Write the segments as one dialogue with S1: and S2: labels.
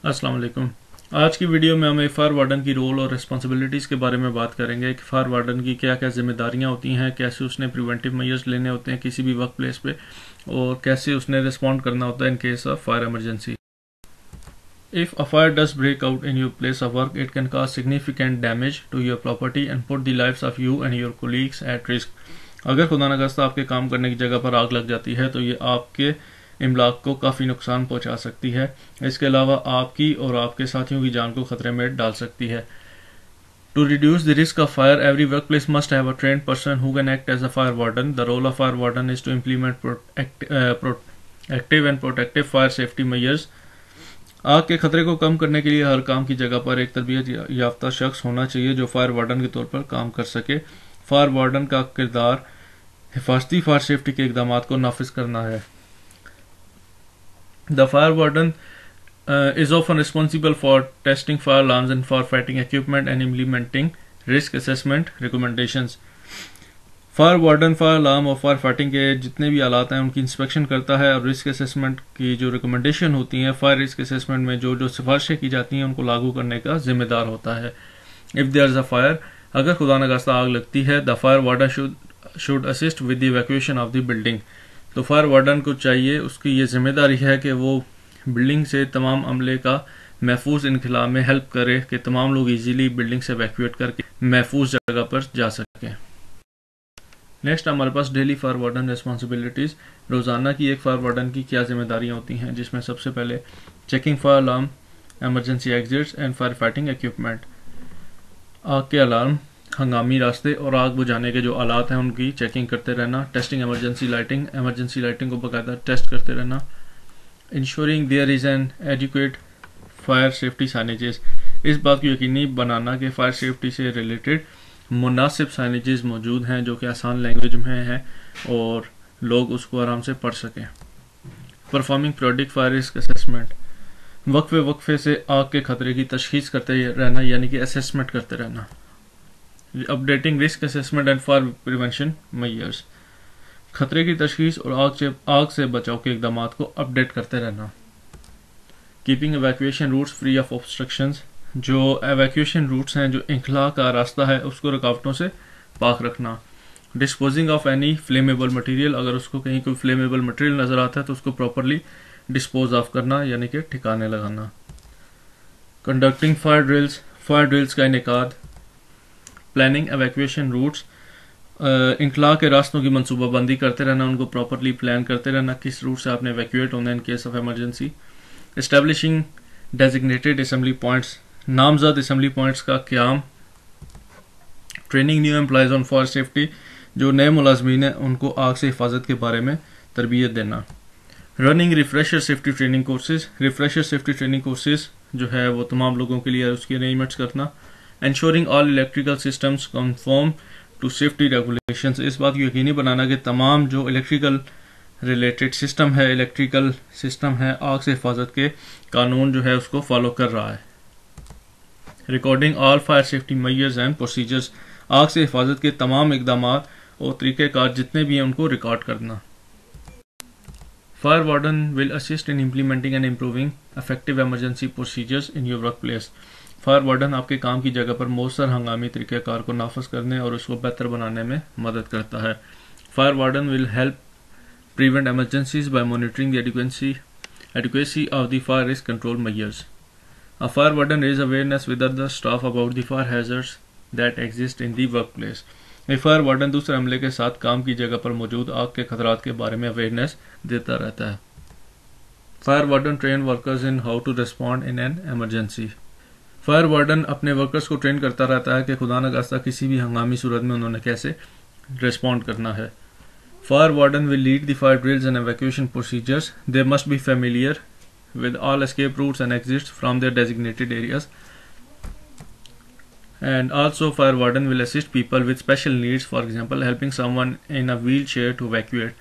S1: अस्सलाम वालेकुम। आज की वीडियो में हम एक फायर वार्डन की रोल और रिस्पॉन्सिबिलिटीज़ के बारे में बात करेंगे कि फायर वार्डन की क्या क्या जिम्मेदारियां होती हैं, कैसे उसने प्रिवेंटिव मेजर्स लेने होते हैं किसी भी वर्क प्लेस पे, और कैसे उसने रिस्पॉन्ड करना होता है इन case of fire emergency. If a fire does break out in your place of work, it can cause significant damage to your property and put the lives of you and your colleagues at risk. अगर खुदा न खास्ता आपके काम करने की जगह पर आग लग जाती है तो ये आपके इमलाक को काफ़ी नुकसान पहुंचा सकती है। इसके अलावा आपकी और आपके साथियों की जान को खतरे में डाल सकती है। To reduce the risk of fire, every workplace must have a trained person who can act as a fire warden. The role of fire warden is to implement proactive and protective fire safety measures. आग के खतरे को कम करने के लिए हर काम की जगह पर एक तरबियत याफ्ता शख्स होना चाहिए जो फायर वार्डन के तौर पर काम कर सके। फायर वार्डन का किरदार हिफाजती फायर सेफ्टी के इकदाम को नाफिज करना है। The fire warden is often responsible for testing fire alarms and for fighting equipment and implementing risk assessment recommendations. Fire warden fire alarm और फायर फाइटिंग के जितने भी आलात हैं उनकी इंस्पेक्शन करता है और रिस्क असेसमेंट की जो रिकमेंडेशन होती हैं फायर रिस्क असेसमेंट में जो जो सिफारिशें की जाती हैं उनको लागू करने का जिम्मेदार होता है। If there is a fire, अगर खुदा न खास्ता आग लगती है, the fire warden should assist with the evacuation of the building. तो फायर वार्डन को चाहिए, उसकी ये जिम्मेदारी है कि वो बिल्डिंग से तमाम अमले का महफूज इनखला में हेल्प करे कि तमाम लोग इजीली बिल्डिंग से इवैक्यूएट करके महफूज जगह पर जा सकें। नेक्स्ट हमारे पास डेली फायर वार्डन रिस्पॉन्सिबिलिटीज़। रोज़ाना की एक फायर वार्डन की क्या जिम्मेदारियां होती हैं, जिसमें सबसे पहले checking fire alarm, emergency exits and fire fighting equipment. आग के अलार्म, हंगामी रास्ते और आग बुझाने के जो आलात हैं उनकी चेकिंग करते रहना। टेस्टिंग एमरजेंसी लाइटिंग को बाकायदा टेस्ट करते रहना। Insuring there is an adequate fire safety signages, इस बात को यकीनी बनाना कि फायर सेफ्टी से रिलेटेड मुनासिब साइनेजेस मौजूद हैं जो कि आसान लैंग्वेज में हैं और लोग उसको आराम से पढ़ सकें। Performing periodic fire risk assessment, वक्फे से आग के खतरे की तशखीस करते रहना यानी कि असेसमेंट करते रहना। Updating risk assessment and fire prevention measures, खतरे की तशखीस और आग से बचाव के इकदाम को अपडेट करते रहना। Keeping evacuation routes free of obstructions, जो एवैक्यूएशन रूट्स हैं, जो इंखला का रास्ता है, उसको रुकावटों से पाक रखना। Disposing of any flammable material, अगर उसको कहीं कोई फ्लेमेबल मटेरियल नजर आता है तो उसको प्रॉपरली डिस्पोज ऑफ करना यानी कि ठिकाने लगाना। कंडक्टिंग फायर ड्रिल्स का इनेकाद। प्लानिंग एवैक्यूएशन रूट्स, इंखला के रास्तों की मनसूबाबंदी करते रहना, उनको प्रॉपरली प्लान करते रहना किस रूट से आपने एवैक्यूएट होना in case of emergency. Establishing designated assembly points, नामजद असेंबली पॉइंट्स का क्याम। Training new employees on fire safety, जो नए मुलाजमीन हैं उनको आग से हिफाजत के बारे में तरबियत देना। Running refresher safety training courses, refresher safety training courses जो है वो तमाम लोगों के लिए उसकी अरेंजमेंट्स करना। Ensuring all electrical systems conform to safety regulations, इस बात को यकीनी बनाना कि तमाम जो इलेक्ट्रिकल रिलेटेड सिस्टम है, इलेक्ट्रिकल सिस्टम है, आग से हिफाजत के कानून जो है उसको फॉलो कर रहा है। Recording all fire safety measures and procedures, आग से हिफाजत के तमाम इकदाम और तरीक़ेकार जितने भी हैं उनको रिकॉर्ड करना। Fire warden will assist in implementing and improving effective emergency procedures in your work place. Fire warden आपके काम की जगह पर मौसर हंगामी तरीक़ेकार को नाफज करने और उसको बेहतर बनाने में मदद करता है। Fire warden will help prevent emergencies by monitoring the adequacy of the fire risk control measures. A fire warden raises awareness with other staff about the fire hazards that exist in the workplace. एक fire warden दूसरे अमले के साथ काम की जगह पर मौजूद आग के खतरात के बारे में अवेयरनेस देता रहता है। Fire warden train workers in how to respond in an emergency, fire warden अपने वर्कर्स को ट्रेन करता रहता है कि खुदा न खास्ता किसी भी हंगामी सूरत में उन्होंने कैसे रिस्पॉन्ड करना है। Fire warden will lead the fire drills and evacuation procedures. They must be familiar with all escape routes and exits from their designated areas. And also fire warden will assist people with special needs, for example helping someone in a wheelchair to evacuate.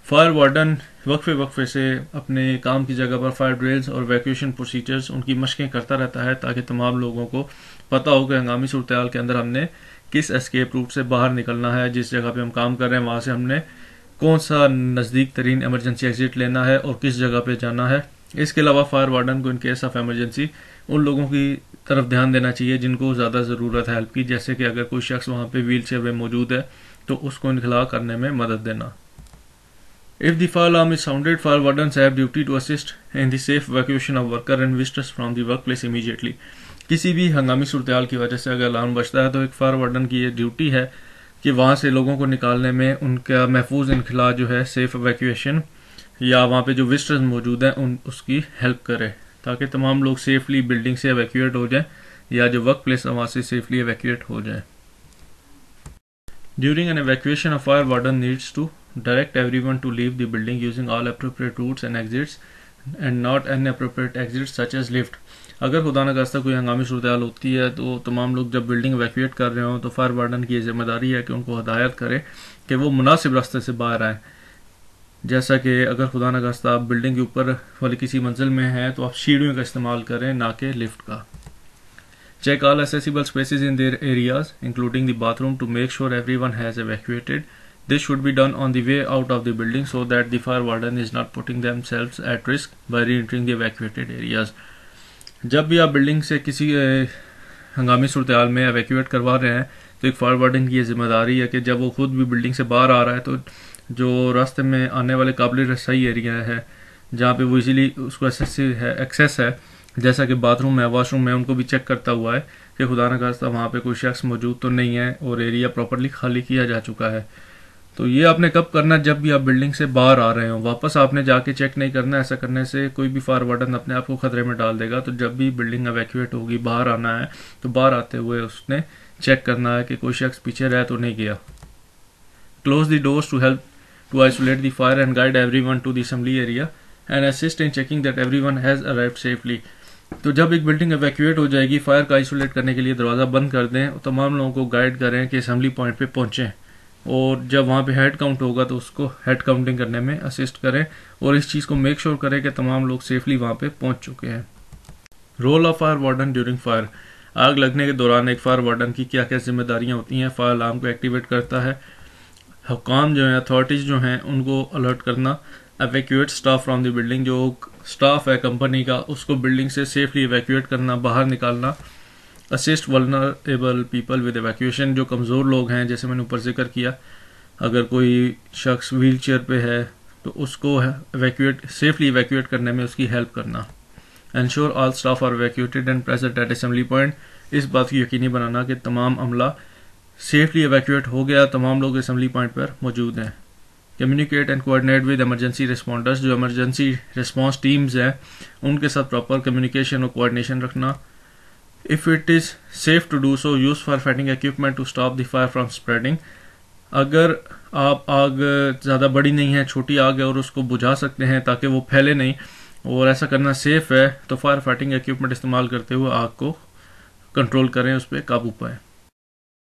S1: Fire warden वक्फे से अपने काम की जगह पर fire drills और वैक्यूएशन procedures उनकी मशकें करता रहता है ताकि तमाम लोगों को पता हो कि हंगामी सूरत हाल के अंदर हमने किस एस्केप रूट से बाहर निकलना है, जिस जगह पे हम काम कर रहे हैं वहां से हमने कौन सा नज़दीक तरीन एमरजेंसी एग्जिट लेना है और किस जगह पे जाना है इसके अलावा फायर वार्डन को इन केस ऑफ एमरजेंसी उन लोगों की तरफ ध्यान देना चाहिए जिनको ज़्यादा ज़रूरत है हेल्प की, जैसे कि अगर कोई शख्स वहाँ पे व्हील चेयर में मौजूद है तो उसको इनखला करने में मदद देना। If the fire alarm is sounded, fire wardens have duty to assist in the safe evacuation of worker and visitors from the workplace immediately. किसी भी हंगामी सूरत की वजह से अगर अलार्म बजता है तो एक फायर वार्डन की ये ड्यूटी है कि वहाँ से लोगों को निकालने में उनका महफूज इनखला जो है सेफ एवैक्यूएशन या वहाँ पे जो विजिटर्स मौजूद हैं उसकी हेल्प करे ताकि तमाम लोग सेफली बिल्डिंग से एवैक्यूएट हो जाएं या जो वर्क प्लेस है वहाँ से सेफली एवैक्यूएट हो जाएं। During an evacuation, a fire warden needs to direct everyone to leave the building using all appropriate routes and exits and not inappropriate exits such as lift. अगर खुदा न खास्ता कोई हंगामी सूरत होती है तो तमाम लोग जब बिल्डिंग एवैक्यूएट कर रहे हो तो फायर वार्डन की जिम्मेदारी है कि उनको हदायत करे कि वो मुनासिब रास्ते से बाहर आए। जैसा कि अगर खुदा न खास्ता आप बिल्डिंग के ऊपर वाली किसी मंजिल में हैं तो आप सीढ़ियों का इस्तेमाल करें, ना कि लिफ्ट का। Check all accessible spaces in their areas, including the bathroom, to make sure everyone has evacuated. This should be done on the way out of the building so that the fire warden is not putting themselves at risk by re-entering the evacuated areas. जब भी आप building से किसी हंगामी सूरत में evacuate करवा रहे हैं तो एक फायर वार्डन की ये जिम्मेदारी है कि जब वो खुद भी बिल्डिंग से बाहर आ रहा है तो जो रास्ते में आने वाले काबिल रसाई एरिया है जहाँ पे वो इजीली उसको एक्सेस है जैसा कि बाथरूम है, वॉशरूम है, उनको भी चेक करता हुआ है कि खुदा न खास्ता वहाँ पे कोई शख्स मौजूद तो नहीं है और एरिया प्रॉपर्ली खाली किया जा चुका है। तो ये आपने कब करना है? जब भी आप बिल्डिंग से बाहर आ रहे हो, वापस आपने जाके चेक नहीं करना। ऐसा करने से कोई भी फायर वार्डन अपने आप को खतरे में डाल देगा। तो जब भी बिल्डिंग एवैक्यूएट होगी, बाहर आना है तो बाहर आते हुए उसने चेक करना है कि कोई शख्स पीछे रह तो नहीं गया। Close the doors to help to isolate the fire and guide everyone to the assembly area and assist in checking that everyone has arrived safely. तो जब एक बिल्डिंग एवैक्यूएट हो जाएगी, फायर का आइसोलेट करने के लिए दरवाज़ा बंद कर दें और तमाम लोगों को गाइड करें कि असेंबली पॉइंट पे पहुंचें और जब वहाँ पे हेड काउंट होगा तो उसको हेड काउंटिंग करने में असिस्ट करें और इस चीज़ को मेक श्योर करें कि तमाम लोग सेफली वहाँ पे पहुंच चुके हैं। Role of fire warden during fire. आग लगने के दौरान एक फायर वार्डन की क्या क्या जिम्मेदारियाँ होती हैं? फायर अलार्म को एक्टिवेट करता है, हुकाम जो है अथॉरिटीज़ जो हैं उनको अलर्ट करना, evacuate staff from the building, जो स्टाफ है कंपनी का उसको बिल्डिंग से सेफली एवैक्यूएट करना, बाहर निकालना, assist vulnerable people with evacuation, जो कमज़ोर लोग हैं जैसे मैंने ऊपर जिक्र किया, अगर कोई शख्स व्हील चेयर पे है तो उसको सेफली एवैक्यूएट करने में उसकी हेल्प करना। Ensure all staff are evacuated and present at assembly point. इस बात की यकीनी बनाना कि तमाम अमला सेफली एवैक्यूएट हो गया, तमाम लोग असेंबली पॉइंट पर मौजूद हैं। Communicate and coordinate with emergency responders, जो इमरजेंसी रिस्पॉन्स टीम्स हैं उनके साथ प्रॉपर कम्युनिकेशन और कोऑर्डिनेशन रखना। If it is safe to do so, use fire fighting equipment to stop the fire from spreading. अगर आप आग ज़्यादा बड़ी नहीं है, छोटी आग है और उसको बुझा सकते हैं ताकि वो फैले नहीं और ऐसा करना सेफ है तो फायर फाइटिंग इक्विपमेंट इस्तेमाल करते हुए आग को कंट्रोल करें, उस पर काबू पाएँ।